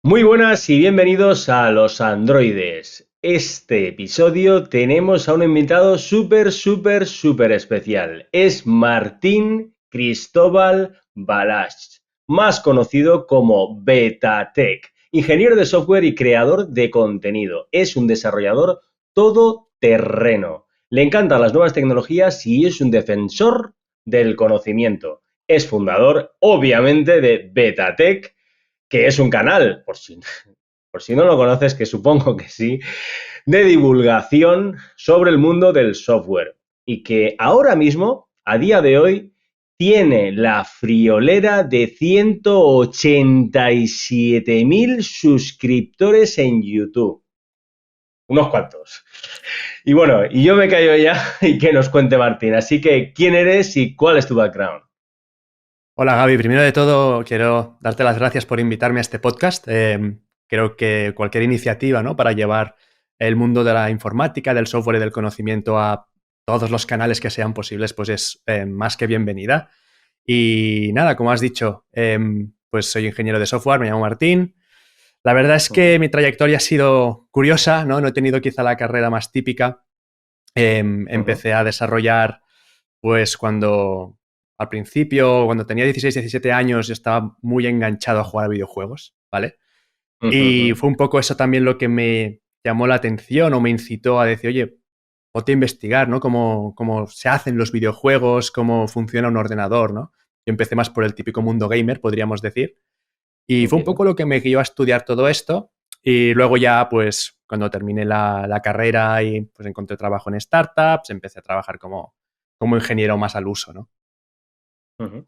Muy buenas y bienvenidos a Los Androides. Este episodio tenemos a un invitado súper especial. Es Martín Cristóbal Balázs, más conocido como Betatech, ingeniero de software y creador de contenido. Es un desarrollador todoterreno. Le encantan las nuevas tecnologías y es un defensor del conocimiento. Es fundador, obviamente, de Betatech, que es un canal, por si no lo conoces, que supongo que sí, de divulgación sobre el mundo del software y que ahora mismo, a día de hoy, tiene la friolera de 187.000 suscriptores en YouTube. Unos cuantos. Y bueno, y yo me callo ya y que nos cuente Martín. Así que, ¿quién eres y cuál es tu background? Hola Gaby, primero de todo quiero darte las gracias por invitarme a este podcast. Creo que cualquier iniciativa, ¿no?, para llevar el mundo de la informática, del software y del conocimiento a todos los canales que sean posibles, pues es más que bienvenida. Y nada, como has dicho, pues soy ingeniero de software, me llamo Martín. La verdad es que Ujú, mi trayectoria ha sido curiosa, ¿no? No he tenido quizá la carrera más típica. ujú, Empecé a desarrollar pues cuando al principio, cuando tenía 16, 17 años, yo estaba muy enganchado a jugar a videojuegos, ¿vale? Y ujú, fue un poco eso también lo que me llamó la atención o me incitó a decir, oye, ponte a investigar, ¿no? Cómo se hacen los videojuegos, cómo funciona un ordenador, ¿no? Yo empecé más por el típico mundo gamer, podríamos decir. Y fue un entiendo. poco lo que me guió a estudiar todo esto. Y luego ya, pues, cuando terminé la carrera y pues encontré trabajo en startups, empecé a trabajar como ingeniero más al uso, ¿no? Ujú.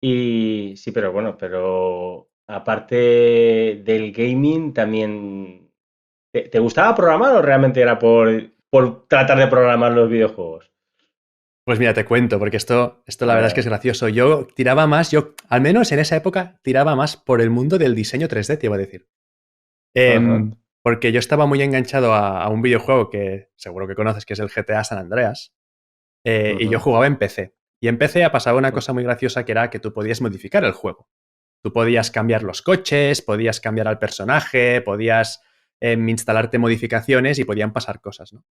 Y sí, pero bueno, pero aparte del gaming, también ¿te gustaba programar o realmente era por tratar de programar los videojuegos? Pues mira, te cuento, porque esto A la verdad es que es ver. gracioso. Yo, al menos en esa época, tiraba más por el mundo del diseño 3D, te iba a decir. Ajá. Porque yo estaba muy enganchado a un videojuego que seguro que conoces, que es el GTA San Andreas, y yo Ujú, jugaba en PC. Y en PC ha pasado una ujú, cosa muy graciosa que era que tú podías modificar el juego. Tú podías cambiar los coches, podías cambiar al personaje, podías instalarte modificaciones y podían pasar cosas, ¿no?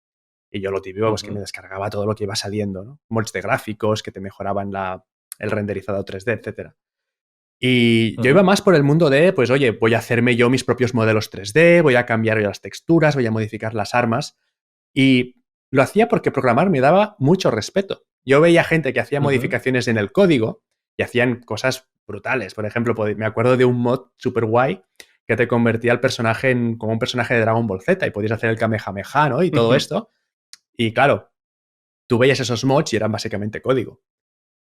Y yo lo típico, pues que me ujú, descargaba todo lo que iba saliendo, ¿no? Mods de gráficos que te mejoraban el renderizado 3D, etcétera. Y yo iba ujú, más por el mundo de, pues oye, voy a hacerme yo mis propios modelos 3D, voy a cambiar yo las texturas, voy a modificar las armas. Y lo hacía porque programar me daba mucho respeto. Yo veía gente que hacía ujú, modificaciones en el código y hacían cosas brutales. Por ejemplo, me acuerdo de un mod super guay que te convertía al personaje como un personaje de Dragon Ball Z y podías hacer el Kamehameha, ¿no? Y todo ujú, esto. Y claro, tú veías esos mods y eran básicamente código.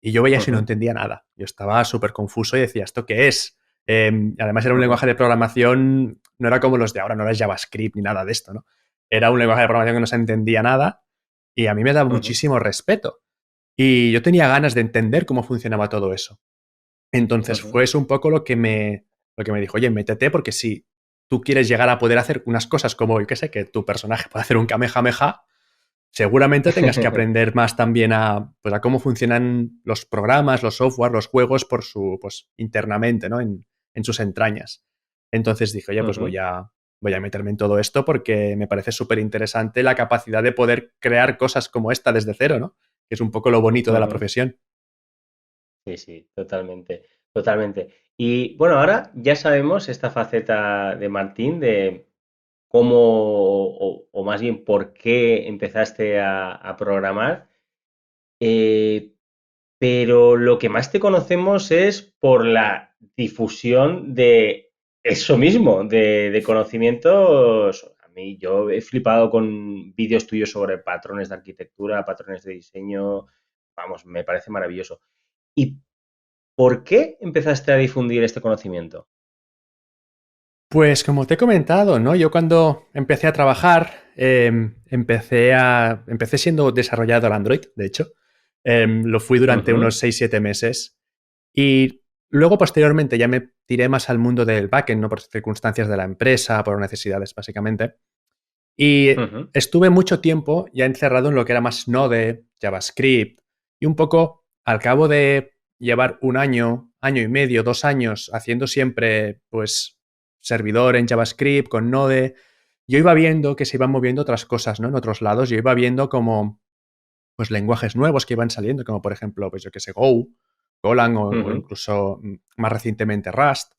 Y yo veía eso y no ujú, entendía nada. Yo estaba súper confuso y decía, ¿esto qué es? Además era un ujú, lenguaje de programación, no era como los de ahora, no era JavaScript ni nada de esto, ¿no? Era un lenguaje de programación que no se entendía nada y a mí me daba ujú, muchísimo respeto. Y yo tenía ganas de entender cómo funcionaba todo eso. Entonces ujú, fue eso un poco lo que me dijo, oye, métete porque si tú quieres llegar a poder hacer unas cosas como, yo qué sé, que tu personaje puede hacer un Kamehameha, seguramente tengas que aprender más también pues, a cómo funcionan los programas, los software, los juegos pues, internamente, ¿no? En sus entrañas. Entonces dije, oye, pues ujú, voy a meterme en todo esto porque me parece súper interesante la capacidad de poder crear cosas como esta desde cero, ¿no? Que es un poco lo bonito de la ujú. profesión. Sí, sí, totalmente, totalmente. Y bueno, ahora ya sabemos esta faceta de Martín de cómo, o más bien por qué empezaste a programar. Eh, pero lo que más te conocemos es por la difusión de eso mismo, de conocimientos. A mí yo he flipado con vídeos tuyos sobre patrones de arquitectura, patrones de diseño. Vamos, me parece maravilloso. ¿Y por qué empezaste a difundir este conocimiento? Pues como te he comentado, ¿no? Yo cuando empecé a trabajar, empecé siendo desarrollador Android, de hecho. Lo fui durante Ujú, unos 6 7 meses. Y luego, posteriormente, ya me tiré más al mundo del backend, ¿no? Por circunstancias de la empresa, por necesidades, básicamente. Y ujú, estuve mucho tiempo ya encerrado en lo que era más Node, JavaScript, y un poco al cabo de llevar un año año y medio, 2 años, haciendo siempre, pues, servidor en JavaScript, con Node, yo iba viendo que se iban moviendo otras cosas, ¿no? En otros lados, yo iba viendo como, pues, lenguajes nuevos que iban saliendo, como por ejemplo, pues yo que sé, Go, Golang o Ujú, incluso más recientemente Rust.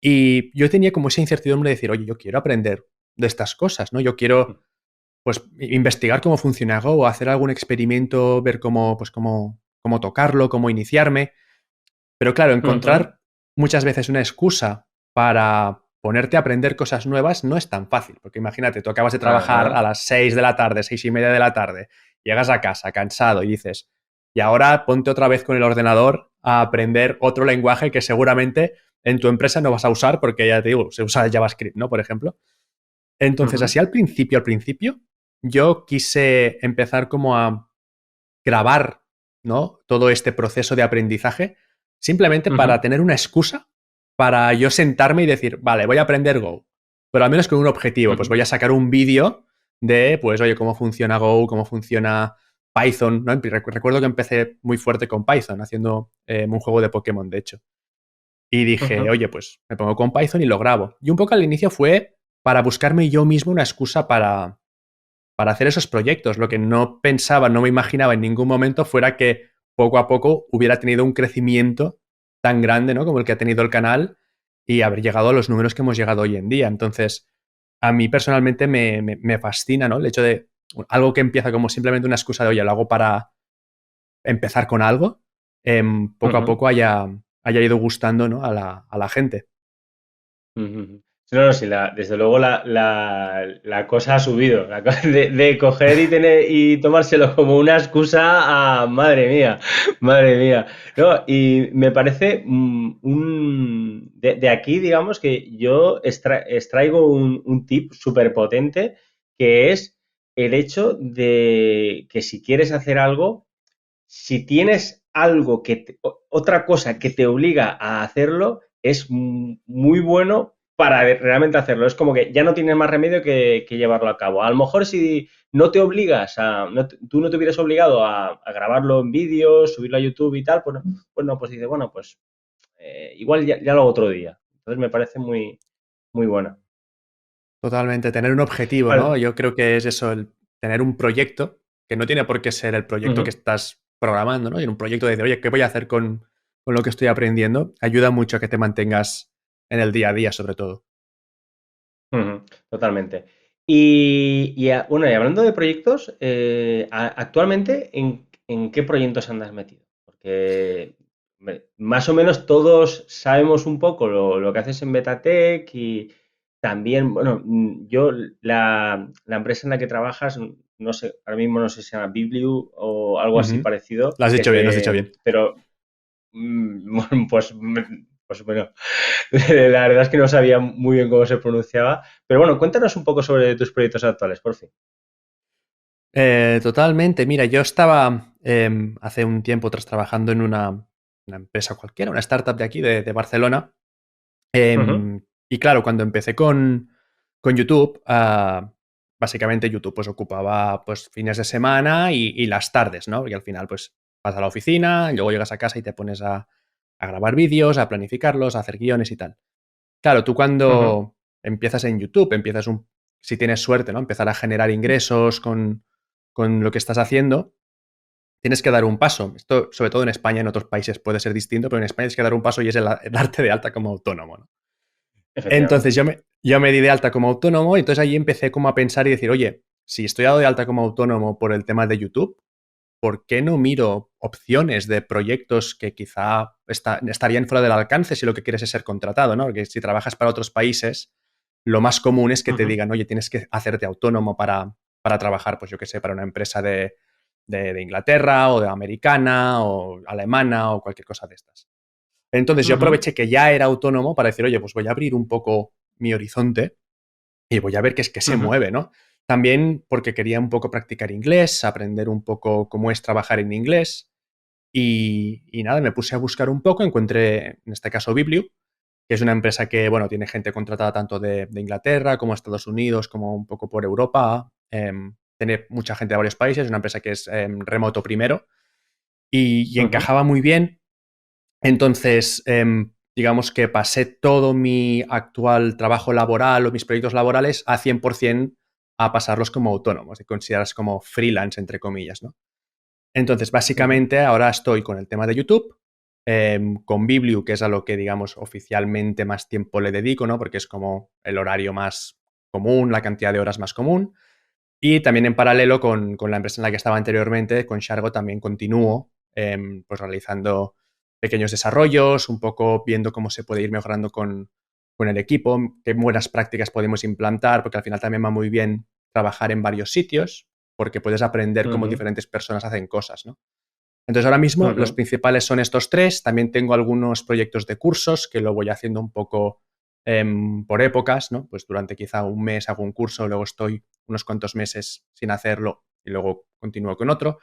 Y yo tenía como esa incertidumbre de decir, oye, yo quiero aprender de estas cosas, ¿no? Yo quiero, pues, investigar cómo funciona Go, hacer algún experimento, ver cómo, pues, cómo tocarlo, cómo iniciarme. Pero claro, ujú. encontrar muchas veces una excusa para ponerte a aprender cosas nuevas no es tan fácil, porque imagínate, tú acabas de trabajar a Ajá. las 6 de la tarde, 6:30 de la tarde, llegas a casa cansado y dices, y ahora ponte otra vez con el ordenador a aprender otro lenguaje que seguramente en tu empresa no vas a usar porque ya te digo, se usa JavaScript, ¿no? Por ejemplo. Entonces, Ujú, así al principio, yo quise empezar como a grabar, ¿no? Todo este proceso de aprendizaje, simplemente para ujú, tener una excusa para yo sentarme y decir, vale, voy a aprender Go, pero al menos con un objetivo, pues ujú, voy a sacar un vídeo de, pues, oye, cómo funciona Go, cómo funciona Python, ¿no? Recuerdo que empecé muy fuerte con Python, haciendo un juego de Pokémon, de hecho. Y dije, ujú, oye, pues me pongo con Python y lo grabo. Y un poco al inicio fue para buscarme yo mismo una excusa para hacer esos proyectos. Lo que no pensaba, no me imaginaba en ningún momento fuera que poco a poco hubiera tenido un crecimiento tan grande, ¿no? Como el que ha tenido el canal y haber llegado a los números que hemos llegado hoy en día. Entonces, a mí personalmente me fascina, ¿no? El hecho de algo que empieza como simplemente una excusa de, oye, lo hago para empezar con algo, poco a ujú. poco haya ido gustando, ¿no? A la gente. Ujú. Sí, no, no, sí, desde luego la cosa ha subido. De coger y tener y tomárselo como una excusa a madre mía, madre mía. No, y me parece de aquí, digamos, que yo extraigo un tip súper potente que es el hecho de que si quieres hacer algo, si tienes algo otra cosa que te obliga a hacerlo, es muy bueno para realmente hacerlo. Es como que ya no tienes más remedio que llevarlo a cabo. A lo mejor si no te obligas tú no te hubieras obligado a grabarlo en vídeo, subirlo a YouTube y tal, pues no, pues dices, bueno, pues igual ya lo hago otro día. Entonces me parece muy buena. Totalmente, tener un objetivo, ¿no? Vale. Yo creo que es eso, el tener un proyecto, que no tiene por qué ser el proyecto que Ujú, estás programando, ¿no? Y un proyecto de decir, oye, ¿qué voy a hacer con lo que estoy aprendiendo? Ayuda mucho a que te mantengas en el día a día, sobre todo. ujú, totalmente. Bueno, y hablando de proyectos, actualmente, ¿en qué proyectos andas metido? Porque más o menos todos sabemos un poco lo que haces en Betatec y también, bueno, la empresa en la que trabajas, no sé, ahora mismo no sé si se llama Bibliu o algo así Ujú. parecido, Lo has que dicho es bien, lo has dicho bien. pero pues, pues bueno, la verdad es que no sabía muy bien cómo se pronunciaba. Pero bueno, cuéntanos un poco sobre tus proyectos actuales, por fin. Totalmente, mira, yo estaba hace un tiempo tras trabajando en una empresa cualquiera, una startup de aquí, de Barcelona. Ujú, Y claro, cuando empecé con YouTube, básicamente YouTube pues ocupaba pues fines de semana y las tardes, ¿no? Porque al final pues vas a la oficina, y luego llegas a casa y te pones a grabar vídeos, a planificarlos, a hacer guiones y tal. Claro, tú ujú, cuando empiezas en YouTube, si tienes suerte, ¿no? Empezar a generar ingresos con lo que estás haciendo, tienes que dar un paso. Esto, sobre todo en España, en otros países puede ser distinto, pero en España tienes que dar un paso y es el darte de alta como autónomo, ¿no? Entonces efectivamente. yo me di de alta como autónomo y entonces ahí empecé como a pensar y decir, oye, si estoy dado de alta como autónomo por el tema de YouTube, ¿por qué no miro opciones de proyectos que quizá estarían fuera del alcance si lo que quieres es ser contratado, ¿no? Porque si trabajas para otros países, lo más común es que te Ujú, digan, oye, tienes que hacerte autónomo para trabajar, pues yo qué sé, para una empresa de Inglaterra o de americana o alemana o cualquier cosa de estas. Entonces yo ujú, aproveché que ya era autónomo para decir, oye, pues voy a abrir un poco mi horizonte y voy a ver qué es que se ujú, mueve, ¿no? También porque quería un poco practicar inglés, aprender un poco cómo es trabajar en inglés y nada, me puse a buscar un poco, encontré en este caso Bibliu, que es una empresa que, bueno, tiene gente contratada tanto de Inglaterra como Estados Unidos, como un poco por Europa, tiene mucha gente de varios países, es una empresa que es remoto primero y ujú, encajaba muy bien Entonces, digamos que pasé todo mi actual trabajo laboral o mis proyectos laborales a 100% a pasarlos como autónomos y consideras como freelance, entre comillas, ¿no? Entonces, Ujú, básicamente, ahora estoy con el tema de YouTube, con Bibliu, que es a lo que, digamos, oficialmente más tiempo le dedico, ¿no? Porque es como el horario más común, la cantidad de horas más común. Y también en paralelo con la empresa en la que estaba anteriormente, con Shargo, también continúo pues realizando pequeños desarrollos, un poco viendo cómo se puede ir mejorando con el equipo, qué buenas prácticas podemos implantar, porque al final también va muy bien trabajar en varios sitios, porque puedes aprender cómo ujú, diferentes personas hacen cosas, ¿no? Entonces ahora mismo los ujú, principales son estos tres. También tengo algunos proyectos de cursos que lo voy haciendo un poco por épocas, ¿no? Pues durante quizá un mes hago un curso, luego estoy unos cuantos meses sin hacerlo y luego continúo con otro.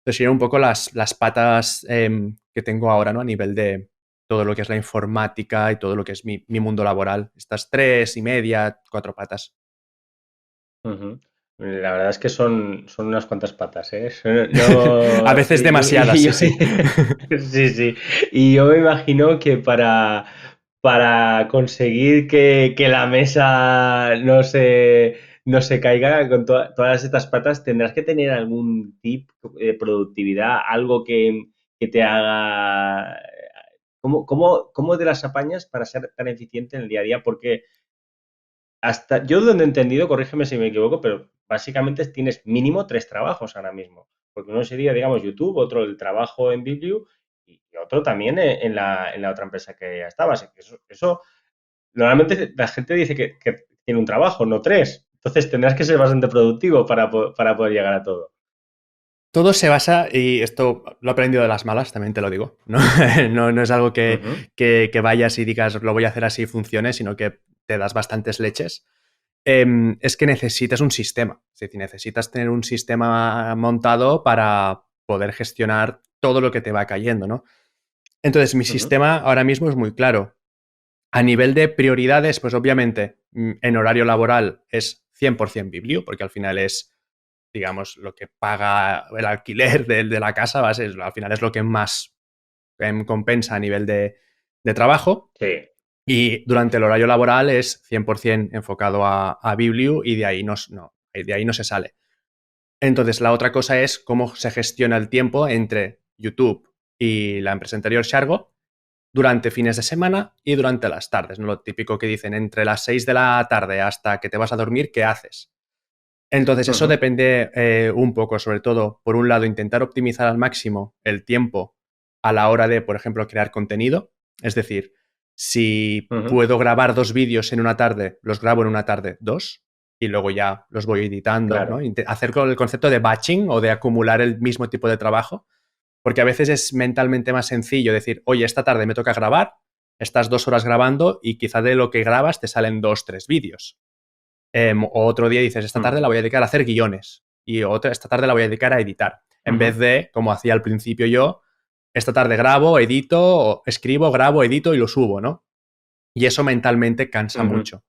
Entonces serían un poco las patas que tengo ahora, ¿no? A nivel de todo lo que es la informática y todo lo que es mi mundo laboral. Estas 3 y media, 4 patas. ujú. La verdad es que son unas cuantas patas, ¿eh? No, A veces demasiadas, sí, sí. sí, sí. Y yo me imagino que para conseguir que la mesa no se caiga con todas estas patas, tendrás que tener algún tip de productividad, algo que te haga... ¿Cómo te las apañas para ser tan eficiente en el día a día? Porque hasta yo donde he entendido, corrígeme si me equivoco, pero básicamente tienes mínimo tres trabajos ahora mismo. Porque uno sería, digamos, YouTube, otro el trabajo en Bibliu y otro también en la otra empresa que ya estabas. Eso normalmente la gente dice que tiene un trabajo, no tres. Entonces tendrás que ser bastante productivo para poder llegar a todo. Todo se basa, y esto lo he aprendido de las malas, también te lo digo, ¿no? No es algo Ujú, que vayas y digas lo voy a hacer así y funcione, sino que te das bastantes leches. Es que necesitas un sistema, es decir, necesitas tener un sistema montado para poder gestionar todo lo que te va cayendo, ¿no? Entonces, mi ujú, sistema ahora mismo es muy claro. A nivel de prioridades, pues obviamente en horario laboral es 100% Biblio, porque al final es, digamos, lo que paga el alquiler de la casa, al final es lo que más compensa a nivel de trabajo. sí. Y durante el horario laboral es 100% enfocado a Bibliu y de ahí no se sale. Entonces, la otra cosa es cómo se gestiona el tiempo entre YouTube y la empresa anterior, Shargo, durante fines de semana y durante las tardes, ¿no? Lo típico que dicen entre las 6 de la tarde hasta que te vas a dormir, ¿qué haces? Entonces, eso Ujú, depende un poco, sobre todo, por un lado, intentar optimizar al máximo el tiempo a la hora de, por ejemplo, crear contenido. Es decir, si ujú, puedo grabar 2 vídeos en una tarde, los grabo en una tarde dos y luego ya los voy editando, ¿no? claro. Hacer con el concepto de batching o de acumular el mismo tipo de trabajo, porque a veces es mentalmente más sencillo decir, oye, esta tarde me toca grabar, estás 2 horas grabando y quizá de lo que grabas te salen 2, 3 vídeos. O otro día dices, esta tarde Ujú, la voy a dedicar a hacer guiones y esta tarde la voy a dedicar a editar. En vez ujú, de, como hacía al principio yo, esta tarde grabo, edito, o escribo, grabo, edito y lo subo, ¿no? Y eso mentalmente cansa ujú, mucho.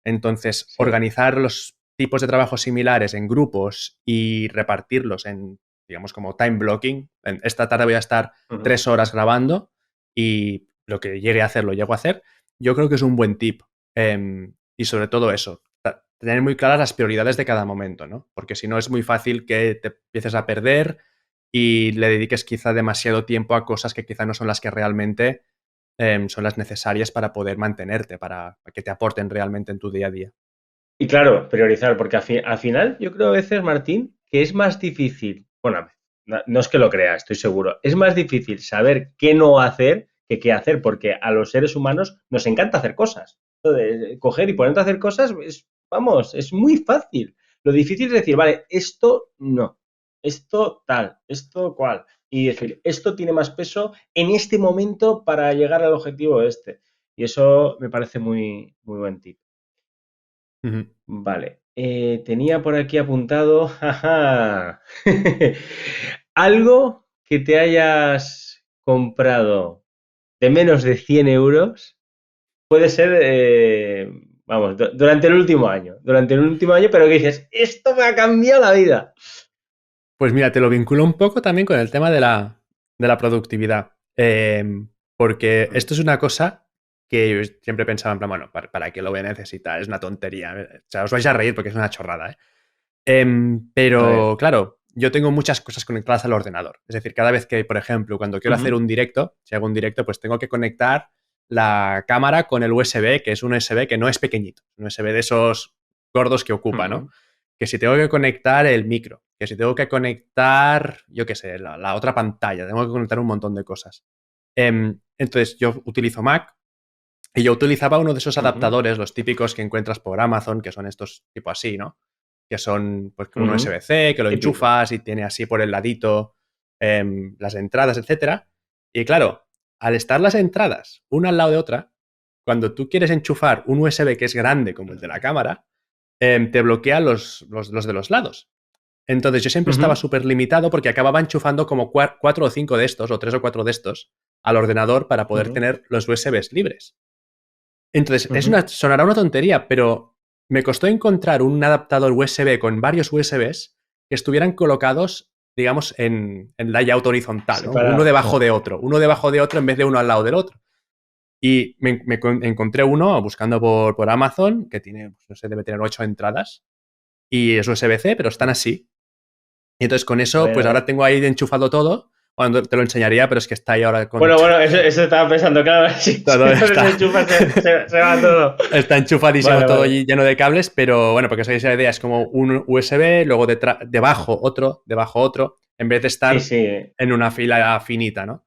Entonces, sí. organizar los tipos de trabajo similares en grupos y repartirlos en, digamos, como time blocking. Esta tarde voy a estar Ujú. 3 horas grabando y lo que llegue a hacer lo llego a hacer. Yo creo que es un buen tip. Y sobre todo eso, tener muy claras las prioridades de cada momento, ¿no? Porque si no es muy fácil que te empieces a perder y le dediques quizá demasiado tiempo a cosas que quizá no son las que realmente son las necesarias para poder mantenerte, para que te aporten realmente en tu día a día. Y claro, priorizar, porque al final yo creo a veces, Martín, que es más difícil, bueno, no es que lo crea, estoy seguro, es más difícil saber qué no hacer que qué hacer, porque a los seres humanos nos encanta hacer cosas. Entonces, coger y ponerte a hacer cosas, vamos, es muy fácil. Lo difícil es decir, vale, esto no, esto tal, esto cual. Y decir, esto tiene más peso en este momento para llegar al objetivo este. Y eso me parece muy, muy buen tip. Ujú. Vale, tenía por aquí apuntado, jaja, algo que te hayas comprado de menos de 100 euros, puede ser, vamos, durante el último año, pero que dices, esto me ha cambiado la vida. Pues mira, te lo vinculo un poco también con el tema de la productividad. Porque esto es una cosa que yo siempre pensaba en plan, bueno, ¿para qué lo voy a necesitar? Es una tontería. O sea, os vais a reír porque es una chorrada, ¿eh? A ver. Pero, claro, yo tengo muchas cosas conectadas al ordenador. Es decir, cada vez que, por ejemplo, cuando quiero hacer Ujú, un directo, si hago un directo, pues tengo que conectar la cámara con el USB, que es un USB que no es pequeñito, un USB de esos gordos que ocupa, ¿no? ujú, Que si tengo que conectar el micro, que si tengo que conectar, yo qué sé, la otra pantalla, tengo que conectar un montón de cosas. Entonces, yo utilizo Mac y yo utilizaba uno de esos ujú, adaptadores, los típicos que encuentras por Amazon, que son estos tipo así, ¿no? Que son pues, un ujú. USB-C, que lo Típico. enchufas y tiene así por el ladito las entradas, etcétera. Y claro, al estar las entradas una al lado de otra, cuando tú quieres enchufar un USB que es grande como el de la cámara, te bloquea los de los lados. Entonces yo siempre estaba Ujú, súper limitado porque acababa enchufando como cuatro o cinco de estos, o tres o cuatro de estos, al ordenador para poder ujú, tener los USBs libres. Entonces, ujú, sonará una tontería, pero me costó encontrar un adaptador USB con varios USBs que estuvieran colocados, digamos, en layout horizontal, ¿no? Uno separado. debajo de otro, uno debajo de otro en vez de uno al lado del otro. Y encontré uno buscando por Amazon que tiene, pues, no sé, debe tener 8 entradas y es USB-C, pero están así. Y entonces con A eso, ver, a pues ahora ver. tengo ahí enchufado todo. Bueno, te lo enseñaría, pero es que está ahí ahora con Bueno, eso estaba pensando, claro, si todo no está. desenchufas se va todo. Está enchufadísimo Vale, todo vale. lleno de cables, pero bueno, porque os hagáis la idea, es como un USB, luego debajo otro, en vez de Sí, estar sí. en una fila finita, ¿no?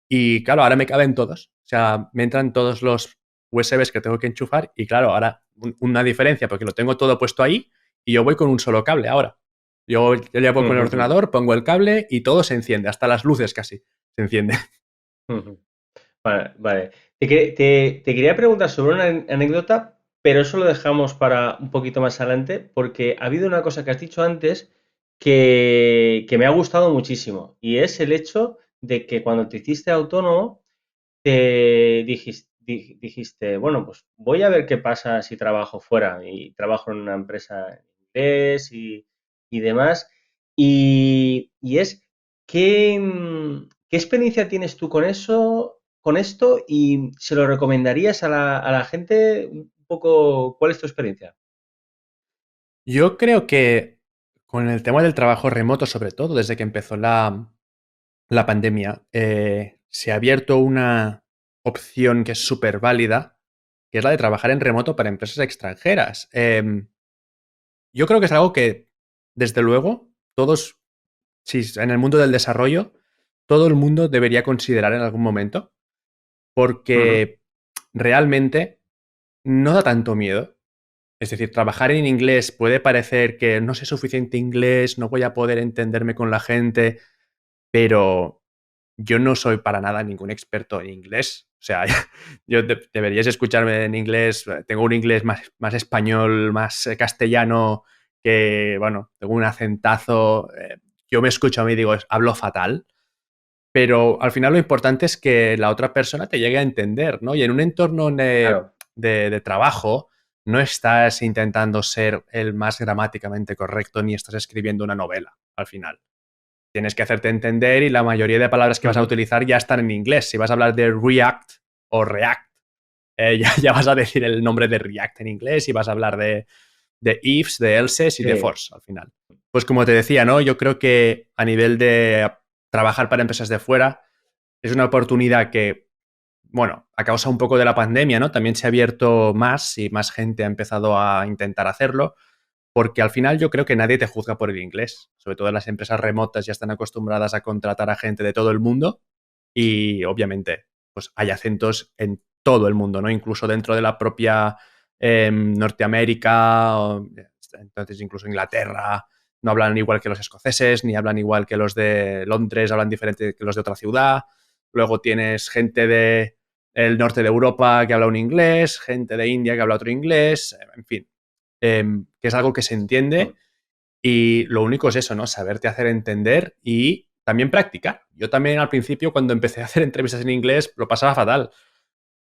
Y claro, ahora me caben todos. O sea, me entran todos los USBs que tengo que enchufar y claro, ahora una diferencia, porque lo tengo todo puesto ahí y yo voy con un solo cable ahora. Yo ya voy con el Ujú, ujú, ordenador, pongo el cable y todo se enciende, hasta las luces casi se encienden. ujú. Vale, vale. Te quería preguntar sobre una anécdota, pero eso lo dejamos para un poquito más adelante, porque ha habido una cosa que has dicho antes que me ha gustado muchísimo, y es el hecho de que cuando te hiciste autónomo, te dijiste, bueno, pues voy a ver qué pasa si trabajo fuera, y trabajo en una empresa en inglés y demás, y es, ¿qué experiencia tienes tú con eso, con esto, y se lo recomendarías a la gente un poco? ¿Cuál es tu experiencia? Yo creo que con el tema del trabajo remoto, sobre todo desde que empezó la pandemia, se ha abierto una opción que es súper válida, que es la de trabajar en remoto para empresas extranjeras. Yo creo que es algo que, desde luego, todos, si en el mundo del desarrollo, todo el mundo debería considerar en algún momento, Ujú, porque realmente no da tanto miedo. Es decir, trabajar en inglés puede parecer que no sé suficiente inglés, no voy a poder entenderme con la gente, pero yo no soy para nada ningún experto en inglés. O sea, deberíais escucharme en inglés. Tengo un inglés más español, más castellano, que, bueno, tengo un acentazo. Yo me escucho a mí y digo, hablo fatal. Pero al final lo importante es que la otra persona te llegue a entender, ¿no? Y en un entorno claro. de trabajo no estás intentando ser el más gramáticamente correcto ni estás escribiendo una novela al final. Tienes que hacerte entender y la mayoría de palabras que vas a Ujú, utilizar ya están en inglés. Si vas a hablar de React o React, ya vas a decir el nombre de React en inglés y vas a hablar de ifs, de elses y de sí. fors al final. Pues como te decía, ¿no? Yo creo que a nivel de trabajar para empresas de fuera es una oportunidad que, bueno, a causa un poco de la pandemia, ¿no? También se ha abierto más y más gente ha empezado a intentar hacerlo, porque al final yo creo que nadie te juzga por el inglés. Sobre todo las empresas remotas ya están acostumbradas a contratar a gente de todo el mundo y obviamente pues hay acentos en todo el mundo, ¿no? Incluso dentro de la propia Norteamérica, entonces incluso Inglaterra, no hablan igual que los escoceses, ni hablan igual que los de Londres, hablan diferente que los de otra ciudad. Luego tienes gente de el norte de Europa que habla un inglés, gente de India que habla otro inglés, en fin, que es algo que se entiende y lo único es eso, ¿no? Saberte hacer entender y también practicar. Yo también al principio cuando empecé a hacer entrevistas en inglés lo pasaba fatal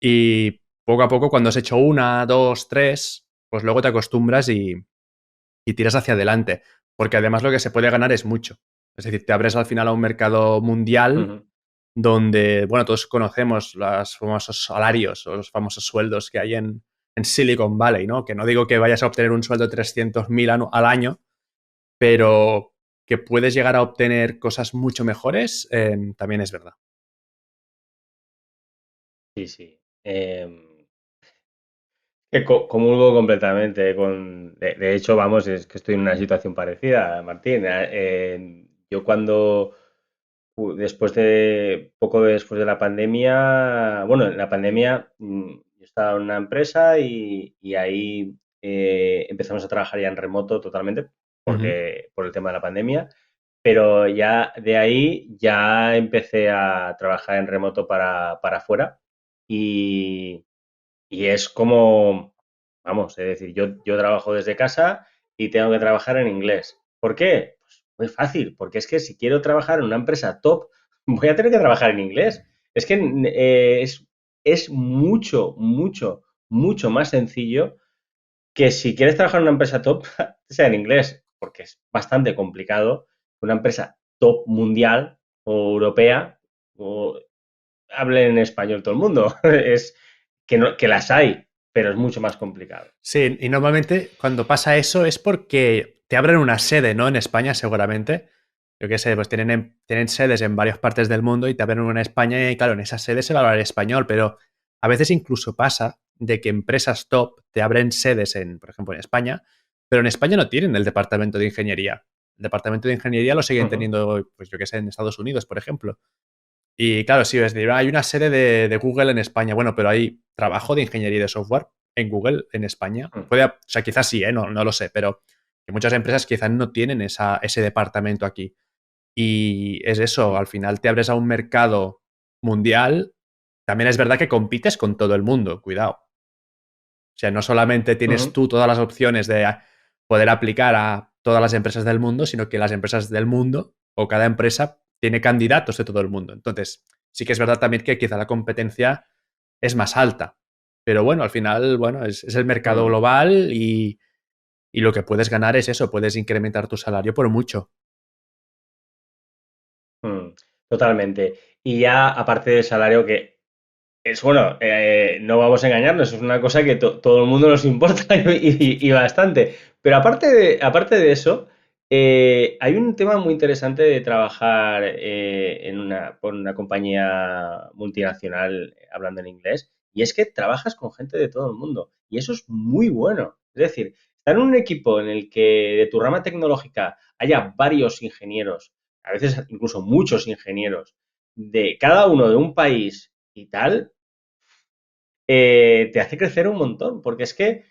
y poco a poco cuando has hecho una, dos, tres, pues luego te acostumbras y tiras hacia adelante, porque además lo que se puede ganar es mucho. Es decir, te abres al final a un mercado mundial Ujú. donde, bueno, todos conocemos los famosos salarios o los famosos sueldos que hay en Silicon Valley, ¿no? Que no digo que vayas a obtener un sueldo de 300.000 al año, pero que puedes llegar a obtener cosas mucho mejores, también es verdad. Sí, sí. Que comulgo completamente con... De hecho, vamos, es que estoy en una situación parecida, Martín. Yo cuando, después de, poco después de la pandemia, bueno, en la pandemia yo estaba en una empresa y ahí empezamos a trabajar ya en remoto totalmente, Ujú. porque por el tema de la pandemia, pero ya de ahí ya empecé a trabajar en remoto para afuera y es como, vamos, es decir, yo trabajo desde casa y tengo que trabajar en inglés. ¿Por qué? Pues muy fácil, porque es que si quiero trabajar en una empresa top, voy a tener que trabajar en inglés. Es que es mucho, mucho, mucho más sencillo que si quieres trabajar en una empresa top, sea en inglés, porque es bastante complicado que una empresa top mundial o europea o hable en español todo el mundo. Es que, no, que las hay, pero es mucho más complicado. Sí, y normalmente cuando pasa eso es porque te abren una sede, ¿no? En España, seguramente. Yo qué sé, pues tienen sedes en varias partes del mundo y te abren una en España y, claro, en esa sede se va a hablar español, pero a veces incluso pasa de que empresas top te abren sedes en, por ejemplo, en España, pero en España no tienen el departamento de ingeniería. El departamento de ingeniería lo siguen Uh -huh. teniendo, pues yo qué sé, en Estados Unidos, por ejemplo. Y claro, sí, es decir, hay una sede de Google en España, bueno, pero hay trabajo de ingeniería de software en Google en España. Puede, o sea, quizás sí, no lo sé, pero que muchas empresas quizás no tienen ese departamento aquí. Y es eso, al final te abres a un mercado mundial. También es verdad que compites con todo el mundo, cuidado. O sea, no solamente Uh tienes -huh. tú todas las opciones de poder aplicar a todas las empresas del mundo, sino que las empresas del mundo o cada empresa tiene candidatos de todo el mundo. Entonces, sí que es verdad también que quizá la competencia es más alta. Pero bueno, al final, bueno, es el mercado global y lo que puedes ganar es eso, puedes incrementar tu salario por mucho. Totalmente. Y ya aparte del salario, que es bueno, no vamos a engañarnos, es una cosa que todo el mundo nos importa y bastante. Pero aparte de eso, hay un tema muy interesante de trabajar por una compañía multinacional hablando en inglés, y es que trabajas con gente de todo el mundo. Y eso es muy bueno. Es decir, estar en un equipo en el que de tu rama tecnológica haya varios ingenieros, a veces incluso muchos ingenieros, de cada uno de un país y tal, te hace crecer un montón, porque es que,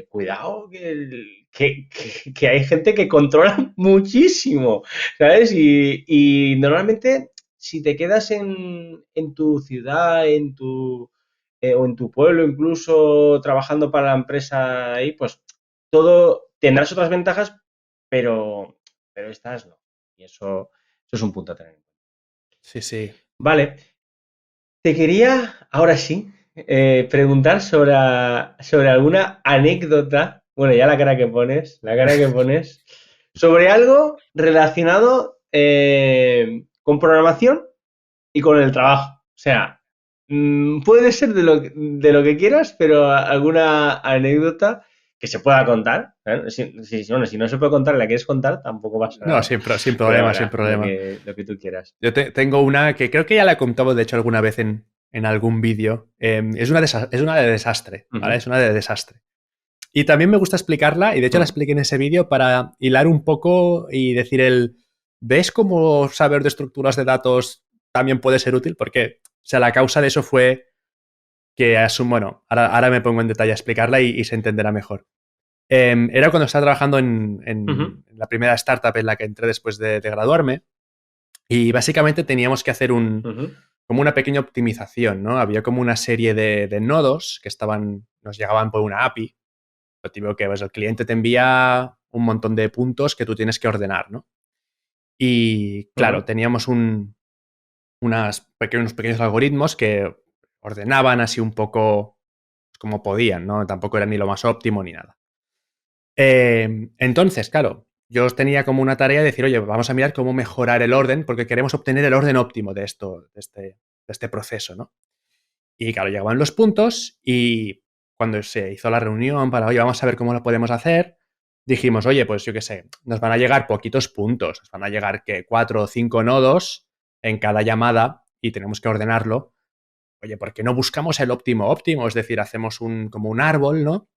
cuidado, que hay gente que controla muchísimo, ¿sabes? Y normalmente, si te quedas en tu ciudad, o en tu pueblo, incluso trabajando para la empresa ahí, pues todo tendrás otras ventajas, pero estas no. Y eso es un punto a tener en cuenta. Sí, sí. Vale, te quería, ahora sí, preguntar sobre alguna anécdota, bueno, ya la cara que pones, sobre algo relacionado con programación y con el trabajo. O sea, puede ser de lo que quieras, pero alguna anécdota que se pueda contar. ¿Eh? Bueno, si no se puede contar, la quieres contar, tampoco pasa No, nada. sin Pero problema, sin ahora, problema. lo que tú quieras. Yo tengo una que creo que ya la he contado, de hecho, alguna vez en algún vídeo. Es una de desastre, ¿vale? Ujú, Es una de desastre. Y también me gusta explicarla, y de hecho la ujú, expliqué en ese vídeo para hilar un poco y decir ¿ves cómo saber de estructuras de datos también puede ser útil? Porque, o sea, la causa de eso fue que bueno, ahora me pongo en detalle a explicarla y se entenderá mejor. Era cuando estaba trabajando ujú, en la primera startup en la que entré después de graduarme, y básicamente teníamos que hacer ujú. como una pequeña optimización, ¿no? Había como una serie de nodos que nos llegaban por una API. Lo típico que pues, el cliente te envía un montón de puntos que tú tienes que ordenar, ¿no? Y claro, Ujú, teníamos unos pequeños algoritmos que ordenaban así un poco como podían, ¿no? Tampoco era ni lo más óptimo ni nada. Entonces, claro, yo os tenía como una tarea de decir, oye, vamos a mirar cómo mejorar el orden, porque queremos obtener el orden óptimo de esto, de este proceso, ¿no? Y claro, llegaban los puntos y cuando se hizo la reunión para, oye, vamos a ver cómo lo podemos hacer, dijimos, oye, pues yo qué sé, nos van a llegar poquitos puntos, nos van a llegar que 4 o 5 nodos en cada llamada y tenemos que ordenarlo. Oye, ¿por qué no buscamos el óptimo óptimo? Es decir, hacemos como un árbol, ¿no?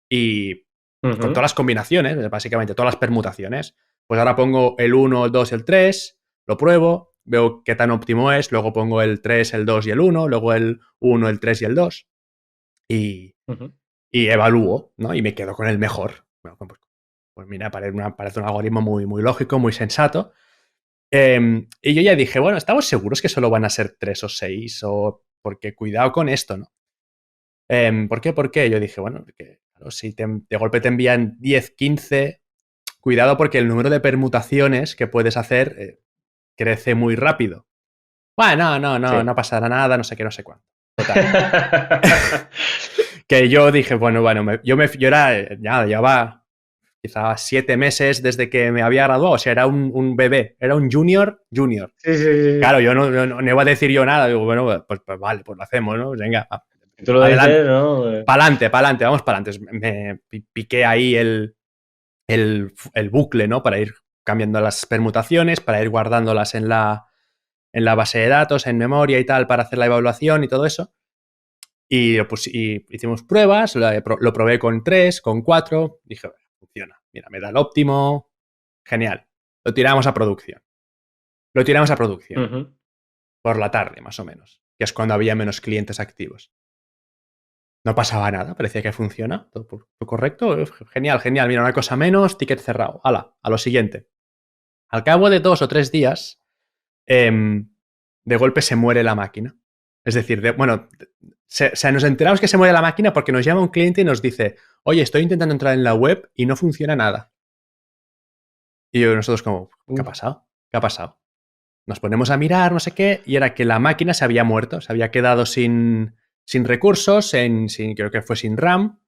Y con todas las combinaciones, básicamente todas las permutaciones. Pues ahora pongo el 1, el 2 y el 3, lo pruebo, veo qué tan óptimo es, luego pongo el 3, el 2 y el 1, luego el 1, el 3 y el 2 y, Ujú. y evalúo, ¿no? Y me quedo con el mejor. Bueno, pues mira, parece un algoritmo muy, muy lógico, muy sensato. Y yo ya dije, bueno, ¿estamos seguros que solo van a ser 3 o 6? Porque cuidado con esto, ¿no? ¿Por qué? ¿Por qué? Yo dije, bueno, porque claro, si de golpe te envían 10, 15, cuidado porque el número de permutaciones que puedes hacer crece muy rápido. Bueno, no Sí. pasará nada, no sé qué, no sé cuánto. Total. Que yo dije, bueno, yo era, ya llevaba quizás 7 meses desde que me había graduado, o sea, era un bebé, era un junior. Sí, sí, sí. Claro, yo no iba a decir yo nada, digo, bueno, pues vale, pues lo hacemos, ¿no? Venga, Si tú lo adelante, dices, ¿no? pa'lante, vamos pa'lante. Me piqué ahí el bucle, ¿no? Para ir cambiando las permutaciones, para ir guardándolas en la base de datos, en memoria y tal, para hacer la evaluación y todo eso. Y hicimos pruebas, lo probé con 3, con 4, dije, funciona, mira, me da el óptimo, genial. Lo tiramos a producción. Lo tiramos a producción, Ujú. por la tarde más o menos, que es cuando había menos clientes activos. No pasaba nada, parecía que funciona, todo correcto, genial, genial, mira, una cosa menos, ticket cerrado, hala, a lo siguiente. Al cabo de 2 o 3 días, de golpe se muere la máquina. Es decir, nos enteramos que se muere la máquina porque nos llama un cliente y nos dice, oye, estoy intentando entrar en la web y no funciona nada. Y nosotros como, ¿qué ha Uf. pasado? ¿Qué ha pasado? Nos ponemos a mirar, no sé qué, y era que la máquina se había muerto, se había quedado sin recursos, creo que fue sin RAM,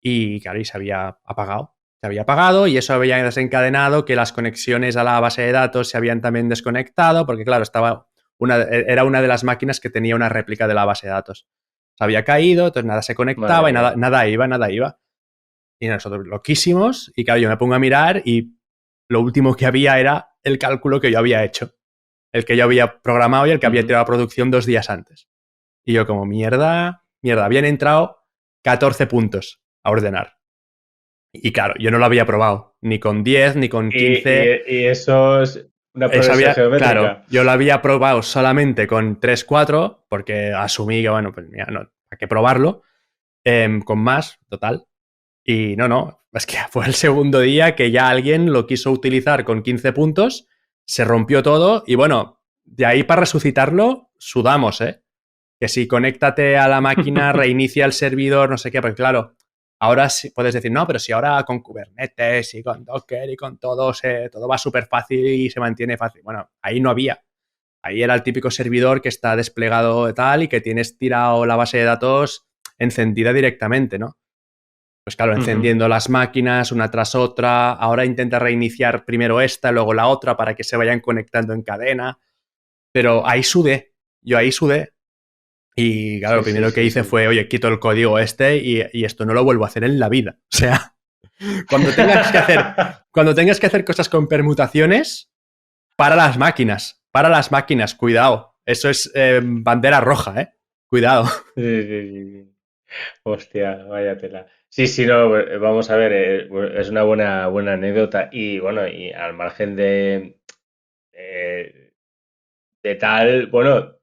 y claro, y se había apagado. Se había apagado y eso había desencadenado que las conexiones a la base de datos se habían también desconectado, porque claro, era una de las máquinas que tenía una réplica de la base de datos. Se había caído, entonces nada se conectaba Madre y mía. nada iba. Y nosotros loquísimos, y claro, yo me pongo a mirar y lo último que había era el cálculo que yo había hecho, el que yo había programado y el que había Ujú. tirado a producción 2 días antes. Y yo como, mierda, habían entrado 14 puntos a ordenar. Y claro, yo no lo había probado, ni con 10, ni con Y, 15. y eso es una progresión Claro, geométrica. yo lo había probado solamente con 3, 4, porque asumí que, bueno, pues mira, no, hay que probarlo, con más, total. Y no, es que fue el segundo día que ya alguien lo quiso utilizar con 15 puntos, se rompió todo y bueno, de ahí para resucitarlo, sudamos, ¿eh? Que si conéctate a la máquina, reinicia el servidor, no sé qué, porque claro, ahora sí puedes decir, no, pero si ahora con Kubernetes y con Docker y con todo, todo va súper fácil y se mantiene fácil. Bueno, ahí no había. Ahí era el típico servidor que está desplegado tal y que tienes tirado la base de datos encendida directamente, ¿no? Pues claro, Ujú. encendiendo las máquinas una tras otra, ahora intenta reiniciar primero esta, luego la otra para que se vayan conectando en cadena, pero yo ahí sudé, y claro, lo Sí, sí, primero que sí, hice sí. fue, oye, quito el código este y esto no lo vuelvo a hacer en la vida. O sea, cuando tengas que hacer, cuando tengas que hacer cosas con permutaciones, para las máquinas, cuidado. Eso es bandera roja, ¿eh? Cuidado. Sí, sí, sí, sí. Hostia, vaya tela. Sí, sí, no, vamos a ver, es una buena anécdota y bueno, y al margen eh, de tal, bueno,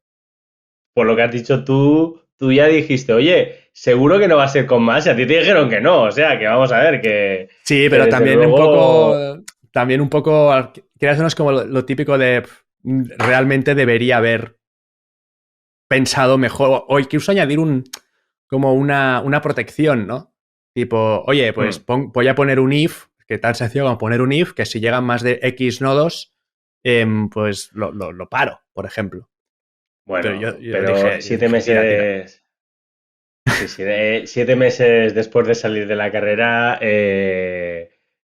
por lo que has dicho tú ya dijiste, oye, seguro que no va a ser con más y a ti te dijeron que no, o sea, que vamos a ver, Sí, que pero desde también un luego... poco, quieras o no, es como lo típico de realmente debería haber pensado mejor, o incluso añadir como una protección, ¿no? Tipo, oye, pues Hmm. voy a poner un if, que tan sencillo como poner un if, que si llegan más de X nodos, pues lo paro, por ejemplo. Pero Bueno, yo pero dije, 'Tira'. sí, sí, 7 meses después de salir de la carrera,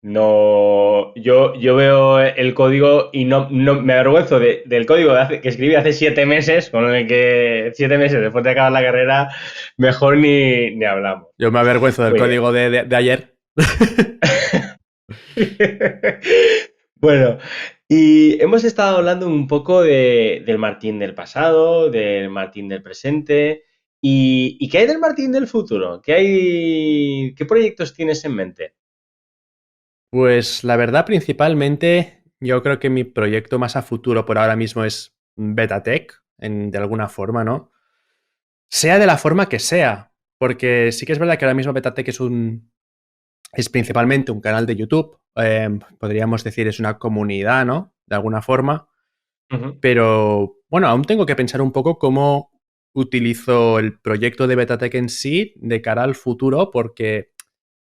No, yo veo el código y no me avergüenzo del código que escribí hace 7 meses, con el que 7 meses después de acabar la carrera, mejor ni hablamos. Yo me avergüenzo del Muy bien. código de ayer. Bueno, y hemos estado hablando un poco del Martín del pasado, del Martín del presente, y ¿qué hay del Martín del futuro? ¿Qué proyectos tienes en mente? Pues la verdad, principalmente, yo creo que mi proyecto más a futuro por ahora mismo es Betatech, de alguna forma, ¿no? Sea de la forma que sea, porque sí que es verdad que ahora mismo Betatech es principalmente un canal de YouTube, podríamos decir es una comunidad, ¿no? De alguna forma, Ujú, pero bueno, aún tengo que pensar un poco cómo utilizo el proyecto de Betatech en sí de cara al futuro, porque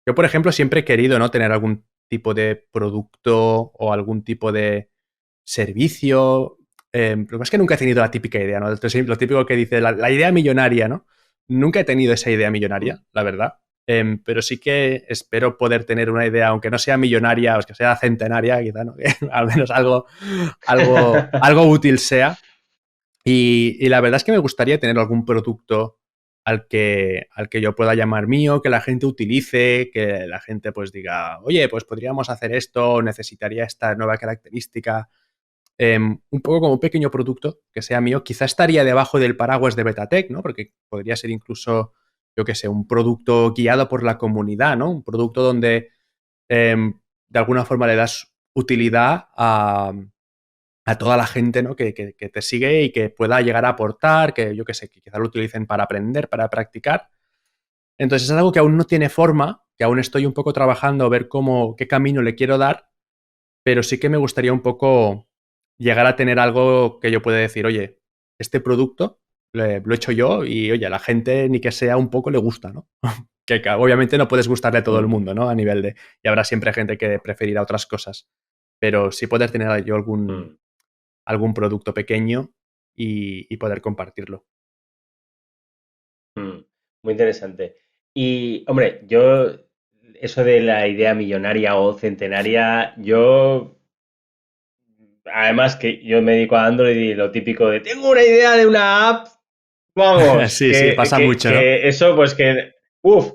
yo, por ejemplo, siempre he querido, ¿no? Tener algún tipo de producto o algún tipo de servicio. Lo que pasa es que nunca he tenido la típica idea, ¿no? Entonces, lo típico que dice la idea millonaria, ¿no? Nunca he tenido esa idea ujú. millonaria, la verdad. Pero sí que espero poder tener una idea, aunque no sea millonaria, o que sea centenaria, quizá, ¿no? Que al menos algo útil sea. Y la verdad es que me gustaría tener algún producto al que yo pueda llamar mío, que la gente utilice, que la gente pues diga, oye, pues podríamos hacer esto, necesitaría esta nueva característica. Un poco como un pequeño producto que sea mío. Quizá estaría debajo del paraguas de Betatech, ¿no? Porque podría ser incluso, yo qué sé, un producto guiado por la comunidad, ¿no? Un producto donde de alguna forma le das utilidad a toda la gente, ¿no? Que te sigue y que pueda llegar a aportar, que yo qué sé, que quizá lo utilicen para aprender, para practicar. Entonces es algo que aún no tiene forma, que aún estoy un poco trabajando a ver qué camino le quiero dar, pero sí que me gustaría un poco llegar a tener algo que yo pueda decir, oye, este producto lo he hecho yo y, oye, a la gente ni que sea un poco le gusta, ¿no? Que obviamente no puedes gustarle a todo el Mm, mundo, ¿no? A nivel de... Y habrá siempre gente que preferirá otras cosas. Pero sí poder tener yo mm, algún producto pequeño y poder compartirlo. mm. Muy interesante. Y, hombre, eso de la idea millonaria o centenaria, además que yo me dedico a Android y lo típico de, tengo una idea de una app. Vamos, Sí, sí, que, pasa que, mucho, ¿no? que eso, pues que, uff,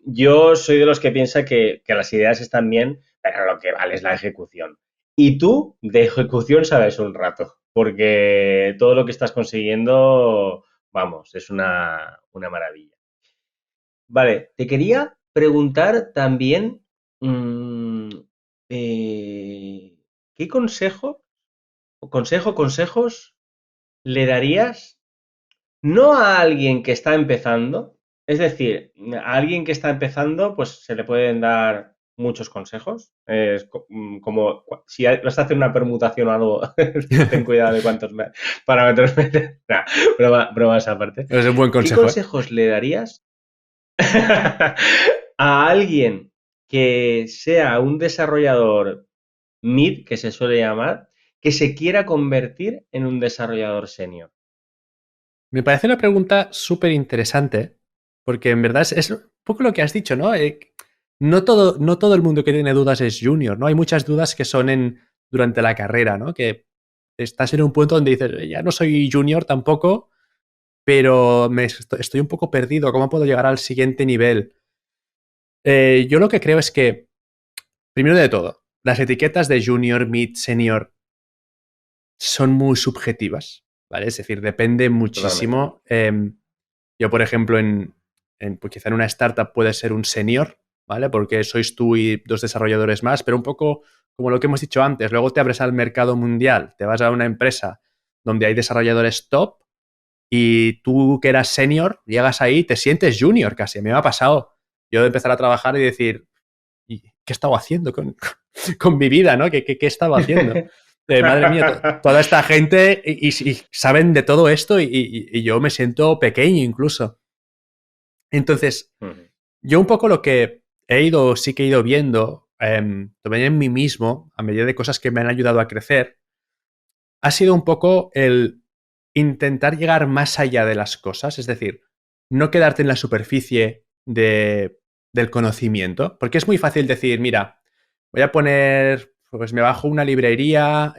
yo soy de los que piensa que las ideas están bien, pero lo que vale es la ejecución. Y tú, de ejecución, sabes un rato, porque todo lo que estás consiguiendo, vamos, es una maravilla. Vale, te quería preguntar también, mm, eh, ¿qué consejos le darías? No a alguien que está empezando, es decir, a alguien que está empezando, pues se le pueden dar muchos consejos. Es como si vas a hacer una permutación o algo, ten cuidado de cuántos parámetros metes. Nah, bromas aparte. Es un buen ¿Qué consejo, ¿eh? consejos le darías a alguien que sea un desarrollador mid, que se suele llamar, que se quiera convertir en un desarrollador senior? Me parece una pregunta súper interesante, porque en verdad es un poco lo que has dicho, ¿no? No todo el mundo que tiene dudas es junior, ¿no? Hay muchas dudas que son durante la carrera, ¿no? Que estás en un punto donde dices, ya no soy junior tampoco, pero estoy un poco perdido, ¿cómo puedo llegar al siguiente nivel? Yo lo que creo es que, primero de todo, las etiquetas de junior, mid, senior son muy subjetivas, ¿vale? Es decir, depende Totalmente. muchísimo. Yo, por ejemplo, pues quizá en una startup puede ser un senior, ¿vale? Porque sois tú y dos desarrolladores más, pero un poco como lo que hemos dicho antes, luego te abres al mercado mundial, te vas a una empresa donde hay desarrolladores top y tú que eras senior, llegas ahí y te sientes junior casi. A mí me ha pasado yo de empezar a trabajar y decir, ¿y qué he estado haciendo con mi vida, ¿no? ¿Qué he estado haciendo? Madre mía, toda esta gente y saben de todo esto y yo me siento pequeño incluso. Entonces, Ujú, yo un poco lo que sí que he ido viendo, también en mí mismo, a medida de cosas que me han ayudado a crecer, ha sido un poco el intentar llegar más allá de las cosas, es decir, no quedarte en la superficie de del conocimiento. Porque es muy fácil decir, mira, voy a poner, pues me bajo una librería,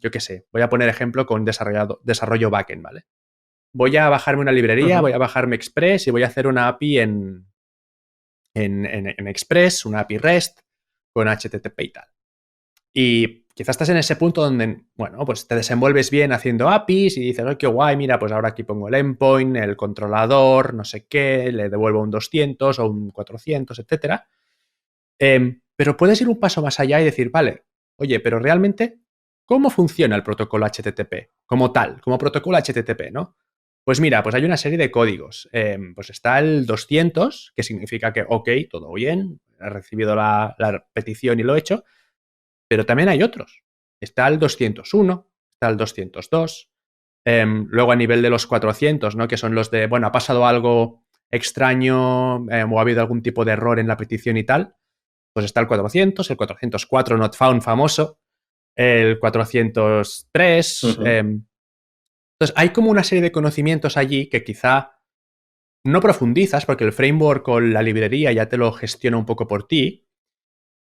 yo qué sé, voy a poner ejemplo con desarrollo backend, ¿vale? Voy a bajarme una librería, voy Ujú. a bajarme Express y voy a hacer una API en Express, una API REST con HTTP y tal. Y quizás estás en ese punto donde, bueno, pues te desenvuelves bien haciendo APIs y dices, oh, qué guay, mira, pues ahora aquí pongo el endpoint, el controlador, no sé qué, le devuelvo un 200 o un 400, etcétera. Pero puedes ir un paso más allá y decir, vale, oye, pero realmente, ¿cómo funciona el protocolo HTTP? Como tal, como protocolo HTTP, ¿no? Pues mira, pues hay una serie de códigos. Pues está el 200, que significa que, ok, todo bien, he recibido la petición y lo he hecho, pero también hay otros. Está el 201, está el 202. Luego a nivel de los 400, ¿no? Que son los de, bueno, ha pasado algo extraño o ha habido algún tipo de error en la petición y tal. Pues está el 400, el 404 not found famoso, el 403. Ujú. Entonces hay como una serie de conocimientos allí que quizá no profundizas porque el framework o la librería ya te lo gestiona un poco por ti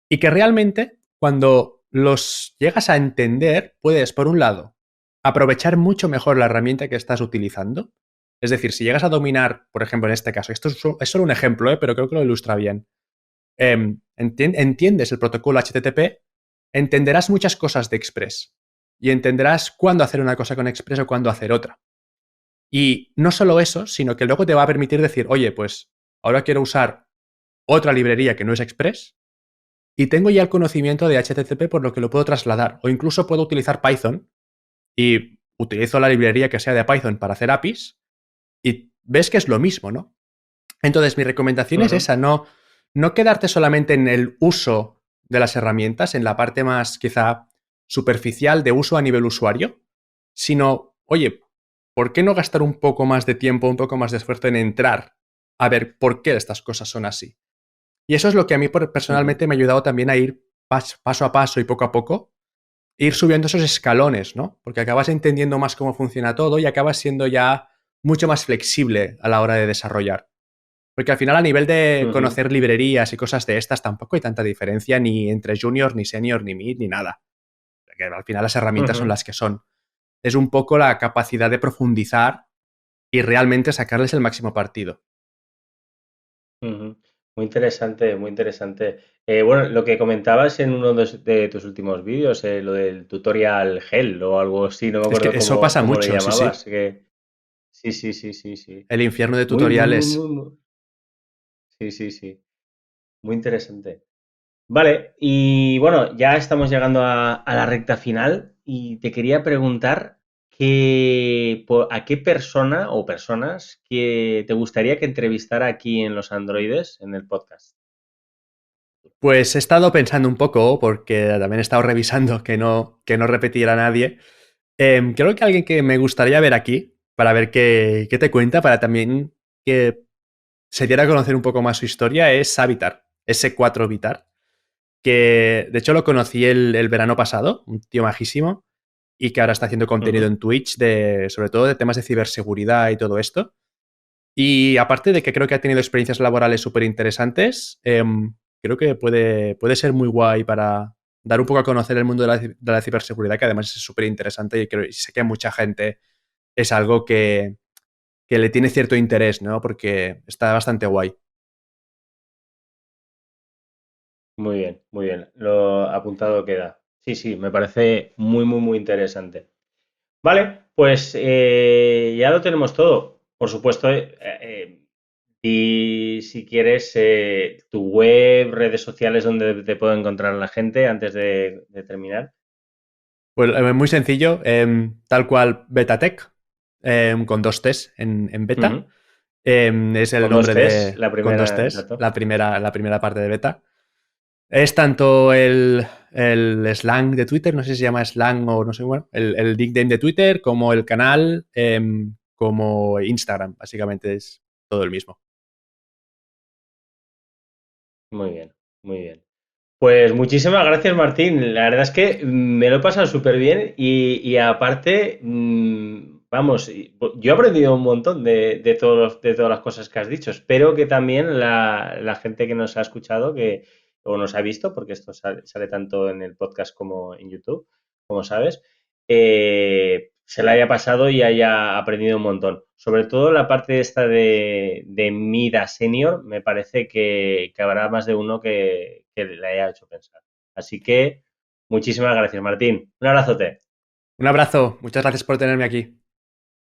y que realmente cuando los llegas a entender puedes, por un lado, aprovechar mucho mejor la herramienta que estás utilizando. Es decir, si llegas a dominar, por ejemplo, en este caso, esto es solo un ejemplo, pero creo que lo ilustra bien. Entiendes el protocolo HTTP, entenderás muchas cosas de Express y entenderás cuándo hacer una cosa con Express o cuándo hacer otra. Y no solo eso, sino que luego te va a permitir decir, oye, pues ahora quiero usar otra librería que no es Express y tengo ya el conocimiento de HTTP por lo que lo puedo trasladar. O incluso puedo utilizar Python y utilizo la librería que sea de Python para hacer APIs y ves que es lo mismo, ¿no? Entonces, mi recomendación es Ujú. esa, no quedarte solamente en el uso de las herramientas, en la parte más quizá superficial de uso a nivel usuario, sino, oye, ¿por qué no gastar un poco más de tiempo, un poco más de esfuerzo en entrar a ver por qué estas cosas son así? Y eso es lo que a mí Ujú. personalmente me ha ayudado también a ir paso a paso y poco a poco, ir subiendo esos escalones, ¿no? Porque acabas entendiendo más cómo funciona todo y acabas siendo ya mucho más flexible a la hora de desarrollar. Porque al final, a nivel de Ujú. conocer librerías y cosas de estas, tampoco hay tanta diferencia ni entre junior, ni senior, ni mid, ni nada. Porque al final las herramientas son Ujú. las que son. Es un poco la capacidad de profundizar y realmente sacarles el máximo partido. Ujú. Muy interesante, muy interesante. Bueno, lo que comentabas en uno de tus últimos vídeos, lo del tutorial Hell o algo así, no me Es que acuerdo eso cómo, pasa cómo le mucho, sí, llamabas. sí. Sí, sí, sí, sí, sí. El infierno de Muy, muy, muy, tutoriales. muy, sí, sí, sí. Muy interesante. Vale, y bueno, ya estamos llegando a la recta final y te quería preguntar a qué persona o personas que te gustaría que entrevistara aquí en Los Androides en el podcast. Pues he estado pensando un poco, porque también he estado revisando que no repetiera a nadie. Creo que alguien que me gustaría ver aquí, para ver qué te cuenta, para también que se diera a conocer un poco más su historia, es Savitar, S4 Vitar, que de hecho lo conocí el verano pasado, un tío majísimo, y que ahora está haciendo contenido Ujú. en Twitch, sobre todo de temas de ciberseguridad y todo esto. Y aparte de que creo que ha tenido experiencias laborales súper interesantes, creo que puede ser muy guay para dar un poco a conocer el mundo de la ciberseguridad, que además es súper interesante y sé que a mucha gente es algo que le tiene cierto interés, ¿no? Porque está bastante guay. Muy bien, muy bien. Lo apuntado queda. Sí, sí, me parece muy, muy, muy interesante. Vale, pues ya lo tenemos todo. Por supuesto, y si quieres tu web, redes sociales donde te puedo encontrar la gente antes de terminar. Pues muy sencillo, tal cual Betatech, con dos T's en beta. Ujú. Es el Con dos nombre Cs, de. la Con dos primera, T's, exacto. la primera parte de beta. Es tanto el slang de Twitter, no sé si se llama slang o no sé, bueno, el nickname de Twitter, como el canal, como Instagram. Básicamente es todo el mismo. Muy bien, muy bien. Pues muchísimas gracias, Martín. La verdad es que me lo he pasado súper bien y aparte vamos, yo he aprendido un montón de todas las cosas que has dicho. Espero que también la gente que nos ha escuchado o nos ha visto, porque esto sale tanto en el podcast como en YouTube, como sabes, se la haya pasado y haya aprendido un montón. Sobre todo la parte esta de Mira Senior, me parece que habrá más de uno que le haya hecho pensar. Así que muchísimas gracias, Martín. Un abrazote. Un abrazo, muchas gracias por tenerme aquí.